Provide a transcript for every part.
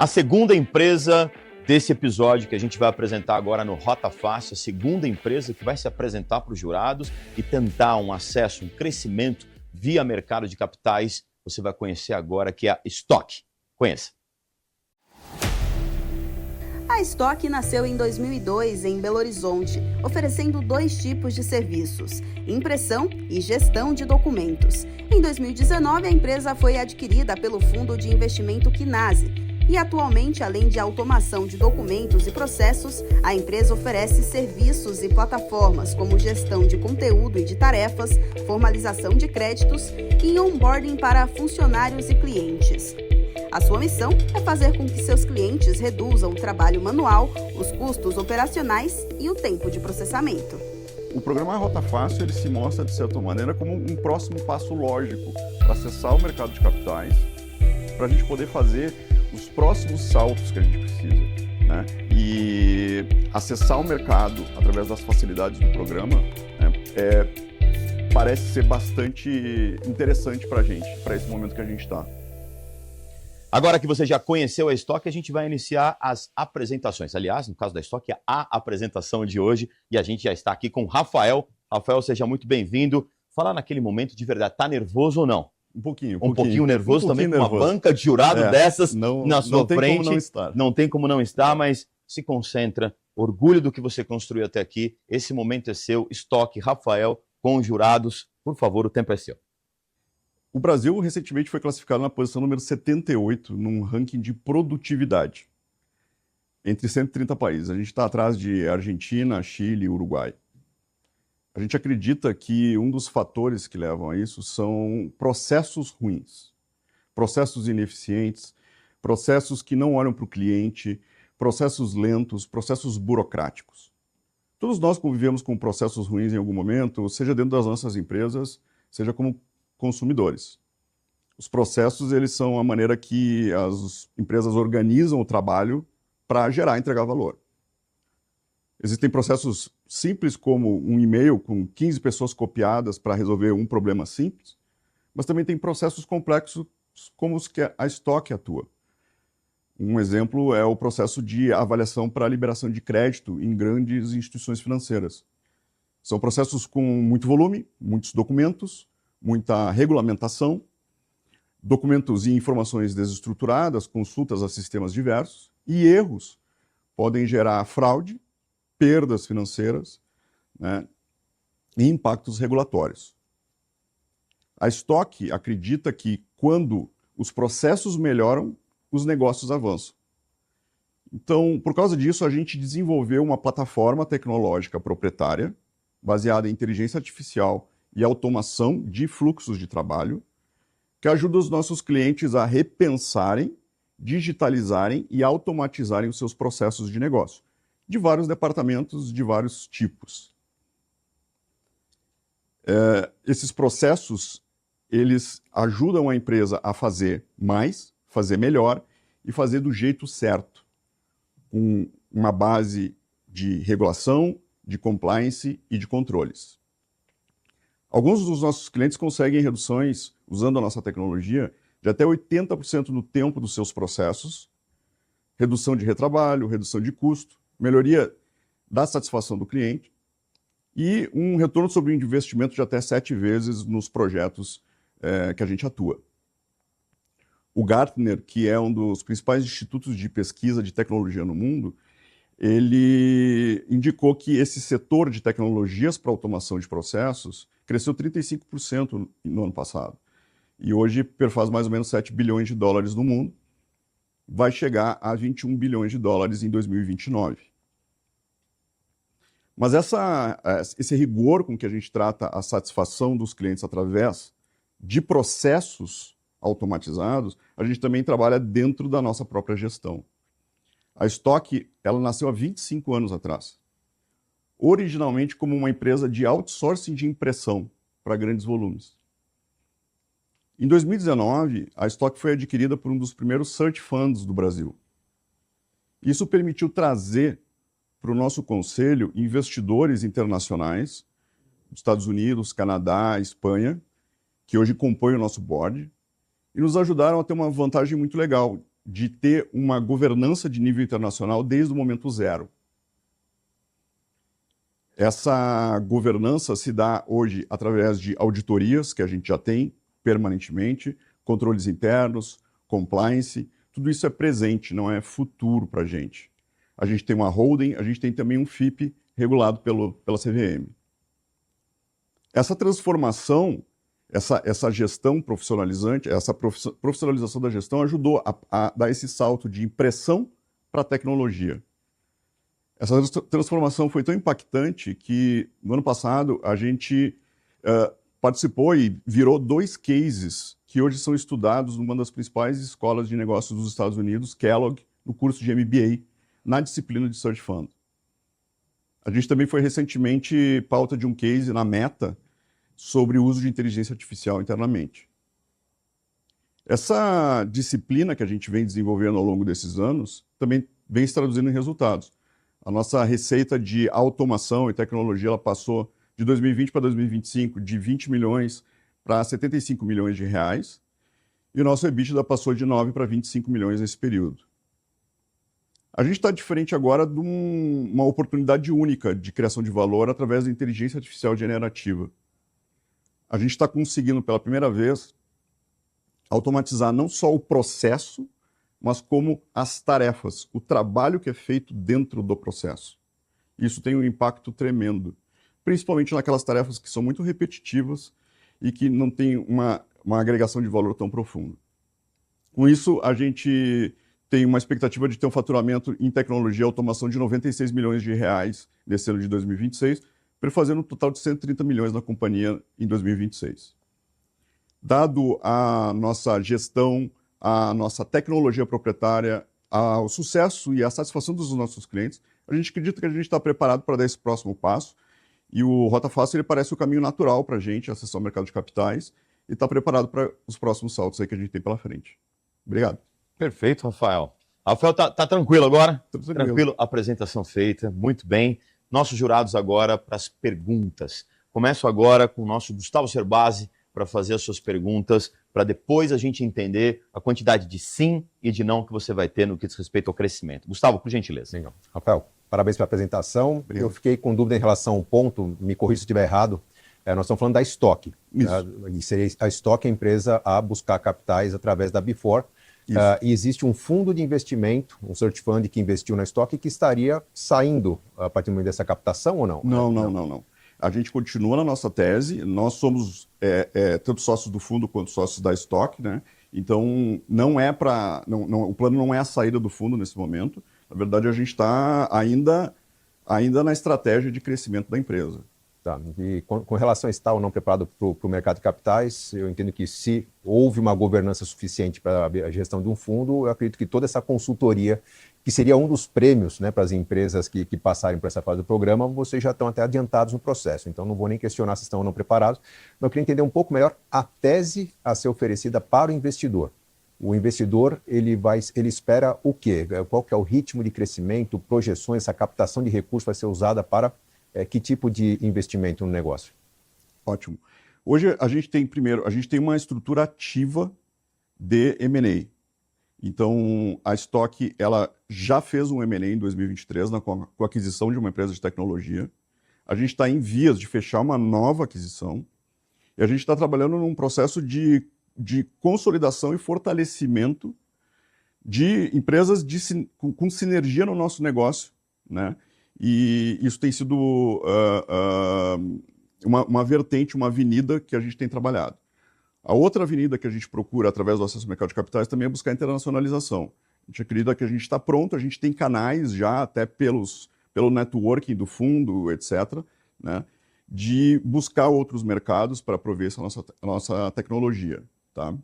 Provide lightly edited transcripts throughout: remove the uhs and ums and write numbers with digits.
A segunda empresa desse episódio que a gente vai apresentar agora no Rota Fácil, a segunda empresa que vai se apresentar para os jurados e tentar um acesso, um crescimento via mercado de capitais, você vai conhecer agora, que é a Stock. Conheça. A Stock nasceu em 2002 em Belo Horizonte, oferecendo dois tipos de serviços, impressão e gestão de documentos. Em 2019, a empresa foi adquirida pelo fundo de investimento Quinase e atualmente, além de automação de documentos e processos, a empresa oferece serviços e plataformas como gestão de conteúdo e de tarefas, formalização de créditos e onboarding para funcionários e clientes. A sua missão é fazer com que seus clientes reduzam o trabalho manual, os custos operacionais e o tempo de processamento. O programa Rota Fácil ele se mostra, de certa maneira, como um próximo passo lógico para acessar o mercado de capitais, para a gente poder fazer os próximos saltos que a gente precisa, né? E acessar o mercado através das facilidades do programa, né, parece ser bastante interessante para a gente, para esse momento que a gente está. Agora que você já conheceu a Stock, a gente vai iniciar as apresentações. Aliás, no caso da Stock, é a apresentação de hoje e a gente já está aqui com o Rafael. Rafael, seja muito bem-vindo. Falar naquele momento de verdade, tá nervoso ou não? Um pouquinho nervoso também, com uma banca de jurado dessas na sua frente. Não tem como não estar, mas se concentra. Orgulho do que você construiu até aqui. Esse momento é seu. Stock, Rafael, com os jurados. Por favor, o tempo é seu. O Brasil recentemente foi classificado na posição número 78 num ranking de produtividade entre 130 países. A gente está atrás de Argentina, Chile e Uruguai. A gente acredita que um dos fatores que levam a isso são processos ruins, processos ineficientes, processos que não olham para o cliente, processos lentos, processos burocráticos. Todos nós convivemos com processos ruins em algum momento, seja dentro das nossas empresas, seja como consumidores. Os processos, eles são a maneira que as empresas organizam o trabalho para gerar e entregar valor. Existem processos simples, como um e-mail com 15 pessoas copiadas para resolver um problema simples, mas também tem processos complexos como os que a Stock atua. Um exemplo é o processo de avaliação para liberação de crédito em grandes instituições financeiras. São processos com muito volume, muitos documentos, muita regulamentação, documentos e informações desestruturadas, consultas a sistemas diversos, e erros podem gerar fraude, perdas financeiras, né, e impactos regulatórios. A Stock acredita que quando os processos melhoram, os negócios avançam. Então, por causa disso, a gente desenvolveu uma plataforma tecnológica proprietária, baseada em inteligência artificial e automação de fluxos de trabalho, que ajuda os nossos clientes a repensarem, digitalizarem e automatizarem os seus processos de negócio, de vários departamentos, de vários tipos. Esses processos, eles ajudam a empresa a fazer mais, fazer melhor e fazer do jeito certo, com uma base de regulação, de compliance e de controles. Alguns dos nossos clientes conseguem reduções, usando a nossa tecnologia, de até 80% no tempo dos seus processos, redução de retrabalho, redução de custo, melhoria da satisfação do cliente e um retorno sobre o investimento de até 7 vezes nos projetos que a gente atua. O Gartner, que é um dos principais institutos de pesquisa de tecnologia no mundo, ele indicou que esse setor de tecnologias para automação de processos cresceu 35% no ano passado. E hoje perfaz mais ou menos 7 bilhões de dólares no mundo. Vai chegar a 21 bilhões de dólares em 2029. Mas esse rigor com que a gente trata a satisfação dos clientes através de processos automatizados, a gente também trabalha dentro da nossa própria gestão. A Stock, ela nasceu há 25 anos atrás. Originalmente como uma empresa de outsourcing de impressão para grandes volumes. Em 2019, a Stock foi adquirida por um dos primeiros search funds do Brasil. Isso permitiu trazer para o nosso conselho investidores internacionais, Estados Unidos, Canadá, Espanha, que hoje compõem o nosso board, e nos ajudaram a ter uma vantagem muito legal, de ter uma governança de nível internacional desde o momento zero. Essa governança se dá hoje através de auditorias, que a gente já tem permanentemente, controles internos, compliance, tudo isso é presente, não é futuro para a gente. A gente tem uma holding, a gente tem também um FIP regulado pela CVM. Essa transformação, essa gestão profissionalizante, essa profissionalização da gestão ajudou a dar esse salto de impressão para a tecnologia. Essa transformação foi tão impactante que, no ano passado, a gente participou e virou 2 cases que hoje são estudados numa das principais escolas de negócios dos Estados Unidos, Kellogg, no curso de MBA, na disciplina de Search Fund. A gente também foi recentemente pauta de um case na Meta sobre o uso de inteligência artificial internamente. Essa disciplina que a gente vem desenvolvendo ao longo desses anos também vem se traduzindo em resultados. A nossa receita de automação e tecnologia ela passou de 2020 para 2025 de 20 milhões para 75 milhões de reais e o nosso EBITDA passou de 9 para 25 milhões nesse período. A gente está diferente agora de uma oportunidade única de criação de valor através da inteligência artificial generativa. A gente está conseguindo pela primeira vez automatizar não só o processo, mas como as tarefas, o trabalho que é feito dentro do processo. Isso tem um impacto tremendo, principalmente naquelas tarefas que são muito repetitivas e que não têm uma agregação de valor tão profunda. Com isso, a gente tem uma expectativa de ter um faturamento em tecnologia e automação de 96 milhões de reais nesse ano de 2026, prefazendo um total de 130 milhões na companhia em 2026. Dado a nossa gestão, a nossa tecnologia proprietária, o sucesso e a satisfação dos nossos clientes, a gente acredita que a gente está preparado para dar esse próximo passo e o Rota Fácil ele parece o caminho natural para a gente, acessar o mercado de capitais e está preparado para os próximos saltos aí que a gente tem pela frente. Obrigado. Perfeito, Rafael. Rafael, tá tranquilo agora? Tranquilo. Apresentação feita, muito bem. Nossos jurados agora para as perguntas. Começo agora com o nosso Gustavo Cerbasi para fazer as suas perguntas, para depois a gente entender a quantidade de sim e de não que você vai ter no que diz respeito ao crescimento. Gustavo, por gentileza. Legal. Rafael, parabéns pela apresentação. Obrigado. Eu fiquei com dúvida em relação a um ponto, me corrija se estiver errado. Nós estamos falando da Stock. E seria a Stock a empresa a buscar capitais através da Before. E existe um fundo de investimento, um search fund que investiu na Stock e que estaria saindo a partir do momento dessa captação ou não? Não. A gente continua na nossa tese, nós somos tanto sócios do fundo quanto sócios da Stock, né? Então, o plano não é a saída do fundo nesse momento. Na verdade, a gente está ainda na estratégia de crescimento da empresa. Tá. E com relação a estar ou não preparado para o mercado de capitais, eu entendo que se houve uma governança suficiente para a gestão de um fundo, eu acredito que toda essa consultoria, que seria um dos prêmios, né, para as empresas que passarem por essa fase do programa, vocês já estão até adiantados no processo. Então não vou nem questionar se estão ou não preparados, mas eu queria entender um pouco melhor a tese a ser oferecida para o investidor. O investidor ele espera o quê? Qual que é o ritmo de crescimento, projeções, essa captação de recursos vai ser usada para que tipo de investimento no negócio? Ótimo. Hoje a gente tem uma estrutura ativa de M&A. Então a Stock ela já fez um M&A em 2023 com a aquisição de uma empresa de tecnologia. A gente está em vias de fechar uma nova aquisição e a gente está trabalhando num processo de consolidação e fortalecimento de empresas com sinergia no nosso negócio, né? E isso tem sido uma vertente, uma avenida que a gente tem trabalhado. A outra avenida que a gente procura através do acesso ao mercado de capitais também é buscar internacionalização. A gente acredita que a gente está pronto, a gente tem canais já até pelo networking do fundo, etc., né, de buscar outros mercados para prover essa nossa tecnologia. Tá?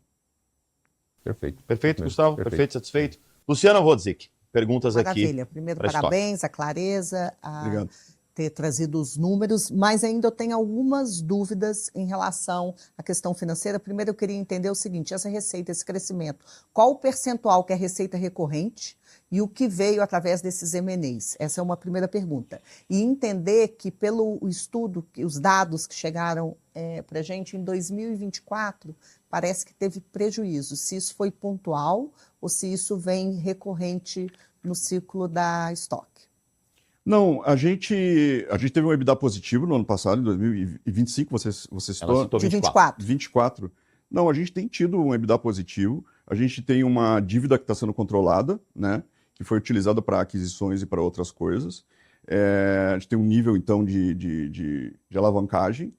Perfeito, Gustavo. Perfeito, satisfeito. Luciana Wodzik. Perguntas Maravilha. aqui. Primeiro, para parabéns, a clareza, Obrigado. ter trazido os números, mas ainda eu tenho algumas dúvidas em relação à questão financeira. Primeiro, eu queria entender o seguinte: essa receita, esse crescimento, qual o percentual que é receita recorrente e o que veio através desses M&As? Essa é uma primeira pergunta. E entender que, pelo estudo, os dados que chegaram para a gente em 2024, parece que teve prejuízo. Se isso foi pontual ou se isso vem recorrente no ciclo da estoque. Não, a gente teve um EBITDA positivo no ano passado, em 2025, você citou. De 24. 24. Não, a gente tem tido um EBITDA positivo, a gente tem uma dívida que está sendo controlada, né, que foi utilizada para aquisições e para outras coisas. A gente tem um nível, então, de alavancagem.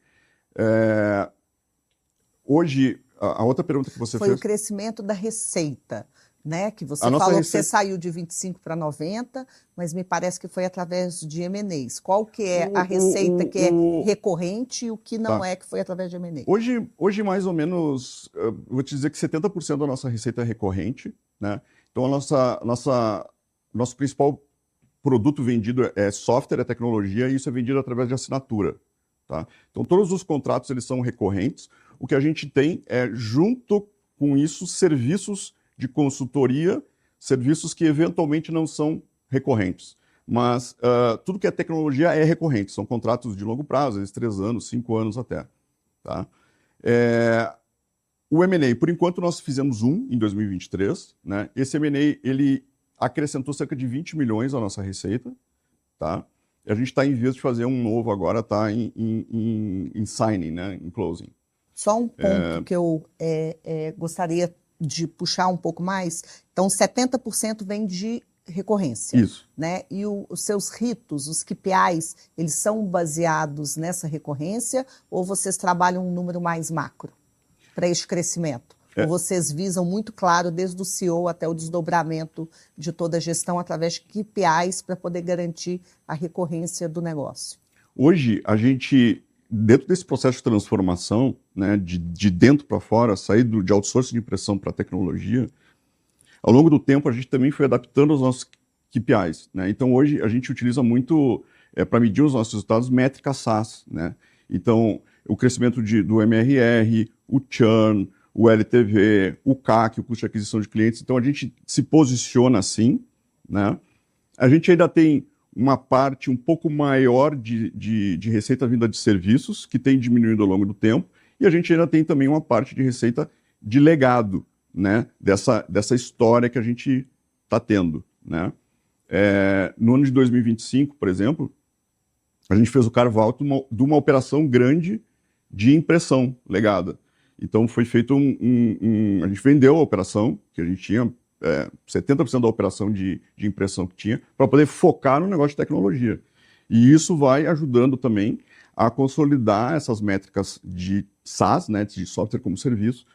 Hoje, a outra pergunta que você fez... Foi o crescimento da receita, né? Que você falou que você saiu de 25 para 90, mas me parece que foi através de M&As. Qual que é a receita que é recorrente e o que não é que foi através de M&As? Hoje, mais ou menos, vou te dizer que 70% da nossa receita é recorrente, né? Então, nosso principal produto vendido é software, é tecnologia, e isso é vendido através de assinatura, tá? Então, todos os contratos, eles são recorrentes. O que a gente tem é, junto com isso, serviços de consultoria, serviços que eventualmente não são recorrentes. Mas tudo que é tecnologia é recorrente, são contratos de longo prazo, às vezes 3 anos, 5 anos até. Tá? O M&A, por enquanto, nós fizemos um em 2023. Né? Esse M&A, ele acrescentou cerca de 20 milhões à nossa receita. Tá? E a gente está em vias de fazer um novo agora, está em signing, né? Em closing. Só um ponto que eu gostaria de puxar um pouco mais. Então, 70% vem de recorrência. Isso. Né? E os seus ritos, os KPIs, eles são baseados nessa recorrência ou vocês trabalham um número mais macro para esse crescimento? Ou vocês visam muito claro, desde o CEO até o desdobramento de toda a gestão, através de KPIs para poder garantir a recorrência do negócio? Hoje, a gente... Dentro desse processo de transformação, né, de dentro para fora, sair de outsourcing de impressão para tecnologia, ao longo do tempo a gente também foi adaptando os nossos KPIs. Né? Então hoje a gente utiliza muito, para medir os nossos resultados, métricas SaaS. Né? Então o crescimento do MRR, o churn, o LTV, o CAC, o custo de aquisição de clientes. Então a gente se posiciona assim. Né? A gente ainda tem uma parte um pouco maior de receita vinda de serviços, que tem diminuído ao longo do tempo, e a gente ainda tem também uma parte de receita de legado, né, dessa história que a gente está tendo. Né? No ano de 2025, por exemplo, a gente fez o carve-out de uma operação grande de impressão legada. Então foi feito a gente vendeu a operação, que a gente tinha 70% da operação de impressão que tinha, para poder focar no negócio de tecnologia. E isso vai ajudando também a consolidar essas métricas de SaaS, né, de software como serviço,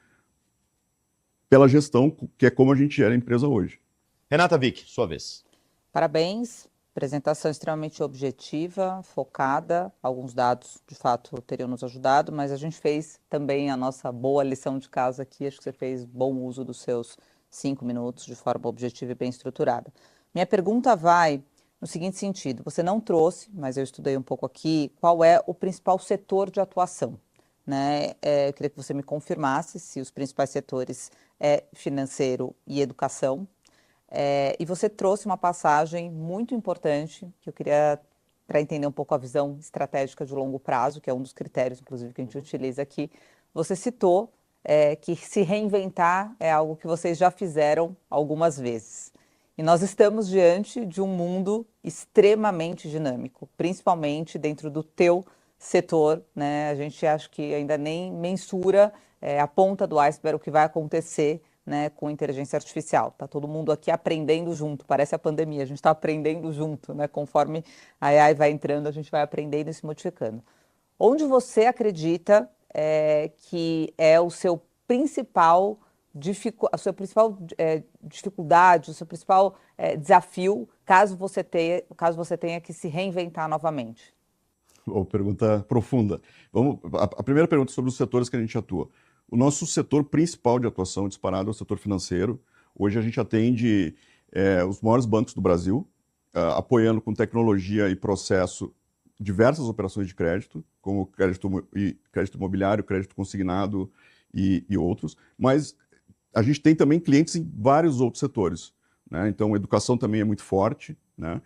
pela gestão, que é como a gente era a empresa hoje. Renata Vick, sua vez. Parabéns, apresentação extremamente objetiva, focada, alguns dados de fato teriam nos ajudado, mas a gente fez também a nossa boa lição de casa aqui, acho que você fez bom uso dos seus 5 minutos de forma objetiva e bem estruturada. Minha pergunta vai no seguinte sentido: você não trouxe, mas eu estudei um pouco aqui, qual é o principal setor de atuação. Né? Eu queria que você me confirmasse se os principais setores é financeiro e educação. E você trouxe uma passagem muito importante, que eu queria, para entender um pouco a visão estratégica de longo prazo, que é um dos critérios, inclusive, que a gente utiliza aqui. Você citou que se reinventar é algo que vocês já fizeram algumas vezes. E nós estamos diante de um mundo extremamente dinâmico, principalmente dentro do teu setor, né? A gente acha que ainda nem mensura a ponta do iceberg o que vai acontecer, né, com inteligência artificial. Está todo mundo aqui aprendendo junto, parece a pandemia, a gente está aprendendo junto, né? Conforme a AI vai entrando, a gente vai aprendendo e se modificando. Onde você acredita que é o seu principal dificuldade, o seu principal desafio, caso você tenha que se reinventar novamente? Pergunta profunda. A primeira pergunta sobre os setores que a gente atua. O nosso setor principal de atuação disparado é o setor financeiro. Hoje a gente atende os maiores bancos do Brasil, apoiando com tecnologia e processo diversas operações de crédito, como crédito imobiliário, crédito consignado e outros, mas a gente tem também clientes em vários outros setores, né? Então, educação também é muito forte, né?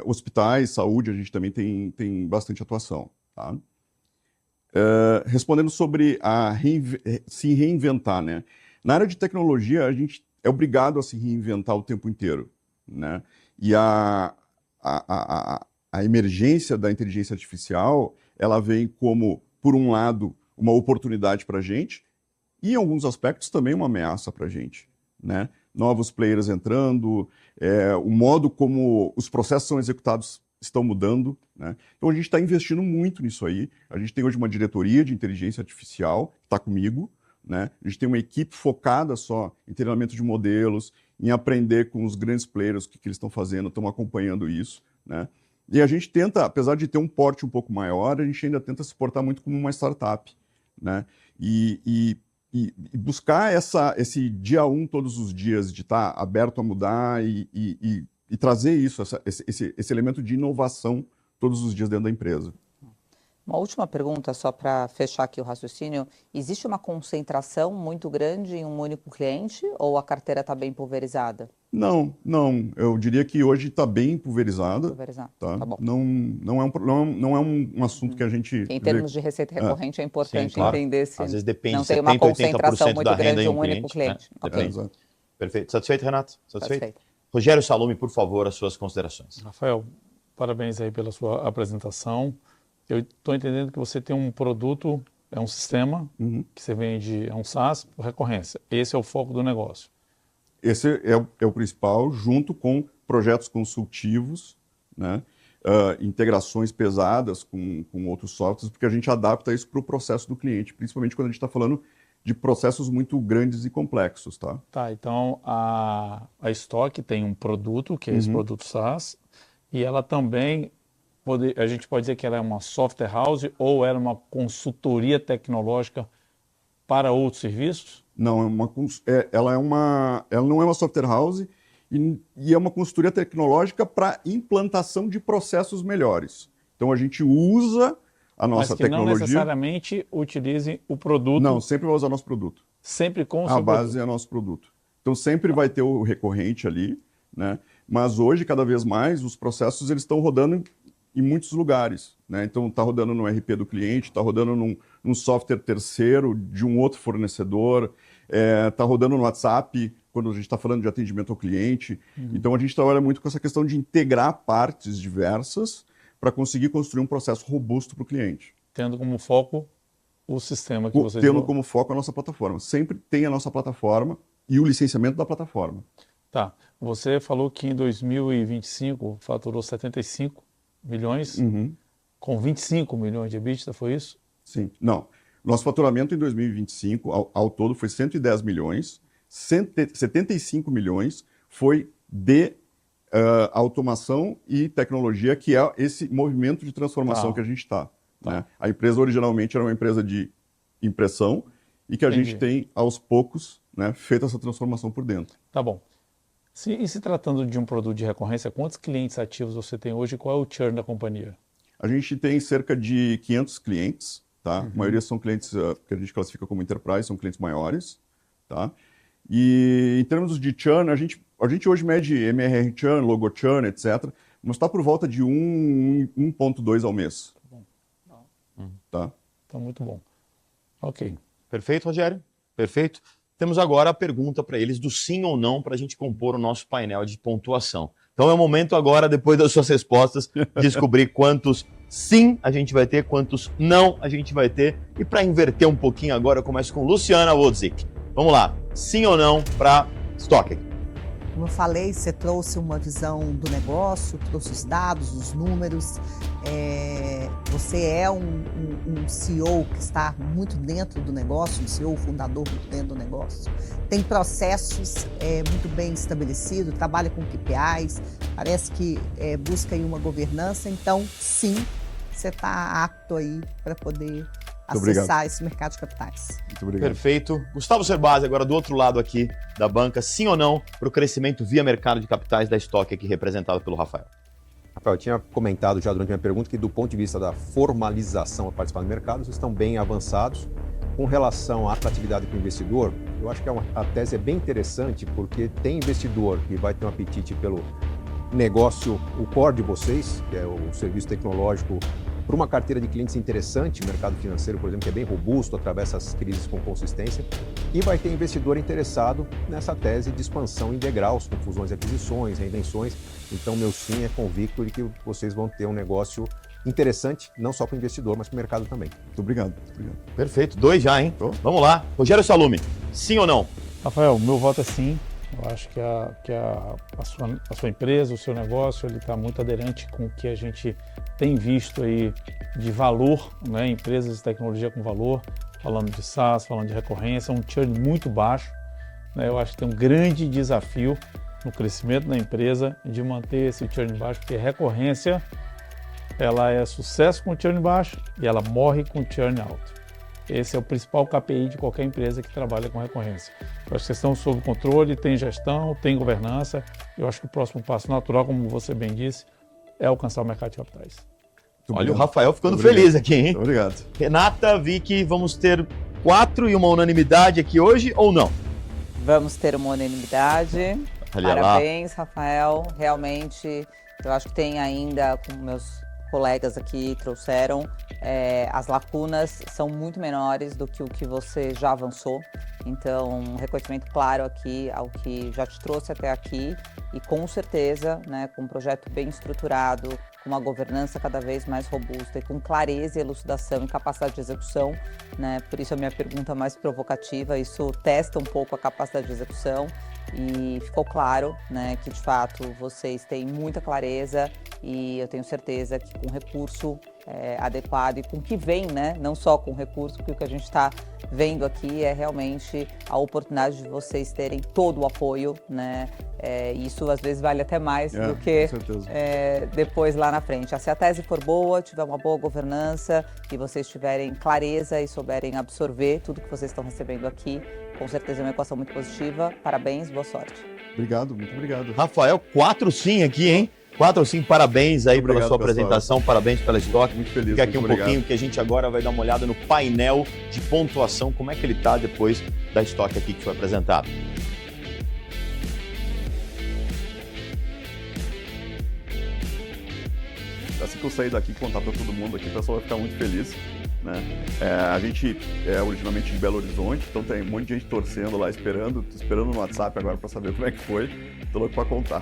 Hospitais, saúde, a gente também tem bastante atuação, tá? Respondendo sobre se reinventar, né? Na área de tecnologia, a gente é obrigado a se reinventar o tempo inteiro, né? E a emergência da inteligência artificial, ela vem como, por um lado, uma oportunidade para a gente e, em alguns aspectos, também uma ameaça para a gente, né? Novos players entrando, o modo como os processos são executados estão mudando, né? Então, a gente está investindo muito nisso aí. A gente tem hoje uma diretoria de inteligência artificial que está comigo, né? A gente tem uma equipe focada só em treinamento de modelos, em aprender com os grandes players o que eles estão fazendo, estão acompanhando isso, né? E a gente tenta, apesar de ter um porte um pouco maior, a gente ainda tenta se portar muito como uma startup, né? E buscar esse dia 1 todos os dias, de estar aberto a mudar e trazer isso, esse elemento de inovação todos os dias dentro da empresa. Uma última pergunta, só para fechar aqui o raciocínio. Existe uma concentração muito grande em um único cliente ou a carteira está bem pulverizada? Não. Eu diria que hoje está bem pulverizada. Tá? Tá bom. Não é um assunto que a gente... Em termos de receita recorrente, é importante Sim, claro. entender se Às vezes depende, não tem uma 70%, 80% concentração muito da grande renda em em um um único cliente. cliente, né? Ok, Exato. Perfeito. Satisfeito, Renato? Satisfeito? satisfeito. Rogério Salome, por favor, as suas considerações. Rafael, parabéns aí pela sua apresentação. Eu estou entendendo que você tem um produto, é um sistema que você vende, é um SaaS por recorrência. Esse é o foco do negócio. Esse é o principal, junto com projetos consultivos, né? Integrações pesadas com outros softwares, porque a gente adapta isso para o processo do cliente, principalmente quando a gente está falando de processos muito grandes e complexos, tá? Tá, então a Stock tem um produto, que é esse produto SaaS, e ela também, a gente pode dizer que ela é uma software house ou ela é uma consultoria tecnológica para outros serviços? Não, ela não é uma software house e é uma consultoria tecnológica para implantação de processos melhores. Então a gente usa a nossa Mas que tecnologia. não necessariamente utilize o produto. Não, sempre vai usar nosso produto. Sempre com o A seu base produto. é nosso produto. Então sempre vai ter o recorrente ali, né? Mas hoje, cada vez mais, os processos eles estão rodando em muitos lugares, né? Então está rodando no RP do cliente, está rodando num software terceiro de um outro fornecedor, está rodando no WhatsApp quando a gente está falando de atendimento ao cliente. Então a gente trabalha muito com essa questão de integrar partes diversas para conseguir construir um processo robusto para o cliente. Tendo como foco o sistema que você Tendo como foco a nossa plataforma. Sempre tem a nossa plataforma e o licenciamento da plataforma. Tá. Você falou que em 2025 faturou 75 milhões, com 25 milhões de EBITDA, foi isso? Sim. Não. Nosso faturamento em 2025, ao todo, foi 110 milhões. 75 milhões foi de automação e tecnologia, que é esse movimento de transformação que a gente está. Né? A empresa originalmente era uma empresa de impressão e que a gente tem, aos poucos, né, feito essa transformação por dentro. Tá bom. E se tratando de um produto de recorrência, quantos clientes ativos você tem hoje e qual é o churn da companhia? A gente tem cerca de 500 clientes, tá? A maioria são clientes que a gente classifica como enterprise, são clientes maiores, tá? E em termos de churn, a gente hoje mede MRR churn, logo churn, etc., mas está por volta de 1,2 ao mês. Tá? Tá muito bom. Ok. Perfeito, Rogério? Perfeito. Temos agora a pergunta para eles do sim ou não para a gente compor o nosso painel de pontuação. Então é o momento agora, depois das suas respostas, descobrir quantos sim a gente vai ter, quantos não a gente vai ter. E para inverter um pouquinho agora, eu começo com Luciana Wodzik. Vamos lá, sim ou não para Stock? Como eu falei, você trouxe uma visão do negócio, trouxe os dados, os números. Você é um CEO que está muito dentro do negócio, um CEO fundador muito dentro do negócio. Tem processos muito bem estabelecidos, trabalha com KPIs, parece que busca aí uma governança. Então, sim, você está apto aí para poder acessar esse mercado de capitais. Muito obrigado. Perfeito. Gustavo Cerbasi, agora do outro lado aqui da banca, sim ou não para o crescimento via mercado de capitais da Stock aqui representado pelo Rafael? Rafael, eu tinha comentado já durante a minha pergunta que do ponto de vista da formalização a participar do mercado, vocês estão bem avançados. Com relação à atratividade para o investidor, eu acho que a tese é bem interessante porque tem investidor que vai ter um apetite pelo negócio, o core de vocês, que é o serviço tecnológico, para uma carteira de clientes interessante, o mercado financeiro, por exemplo, que é bem robusto, atravessa as crises com consistência, e vai ter investidor interessado nessa tese de expansão em degraus, com fusões e aquisições, reinvenções. Então, meu sim é convicto de que vocês vão ter um negócio interessante, não só para o investidor, mas para o mercado também. Muito obrigado. Perfeito, 2 já, hein? Vamos lá. Rogério Salume, sim ou não? Rafael, o meu voto é sim. Eu acho que a sua empresa, o seu negócio, ele está muito aderente com o que a gente tem visto aí de valor, né? Empresas de tecnologia com valor, falando de SaaS, falando de recorrência, um churn muito baixo, né? Eu acho que tem um grande desafio no crescimento da empresa de manter esse churn baixo, porque recorrência, ela é sucesso com churn baixo e ela morre com churn alto. Esse é o principal KPI de qualquer empresa que trabalha com recorrência. Eu acho que vocês estão sob controle, tem gestão, tem governança. Eu acho que o próximo passo natural, como você bem disse, é alcançar o mercado de capitais. Olha o Rafael ficando feliz aqui, hein? Muito obrigado. Renata, Vicky, vamos ter 4 e uma unanimidade aqui hoje ou não? Vamos ter uma unanimidade. Olha Parabéns, Rafael. Realmente, eu acho que tem ainda, como meus colegas aqui trouxeram, as lacunas são muito menores do que o que você já avançou. Então, um reconhecimento claro aqui ao que já te trouxe até aqui e com certeza, né, com um projeto bem estruturado, com uma governança cada vez mais robusta e com clareza e elucidação e capacidade de execução, né? Por isso a minha pergunta mais provocativa, isso testa um pouco a capacidade de execução e ficou claro, né, que de fato vocês têm muita clareza e eu tenho certeza que com recurso adequado e com o que vem, né, não só com recurso, porque o que a gente está vendo aqui é realmente a oportunidade de vocês terem todo o apoio, né, isso às vezes vale até mais do que depois lá na frente. Se a tese for boa, tiver uma boa governança e vocês tiverem clareza e souberem absorver tudo que vocês estão recebendo aqui, com certeza é uma equação muito positiva. Parabéns, boa sorte. Obrigado, muito obrigado. Rafael, 4 sim aqui, hein? 4 sim, parabéns aí pela sua apresentação, parabéns pela Stock. Muito feliz. Fica aqui um pouquinho que a gente agora vai dar uma olhada no painel de pontuação, como é que ele está depois da Stock aqui que foi apresentado. Assim que eu sair daqui e contar para todo mundo aqui, o pessoal vai ficar muito feliz, né? A gente é originalmente de Belo Horizonte, então tem um monte de gente torcendo lá, esperando no WhatsApp agora para saber como é que foi. Tô louco para contar.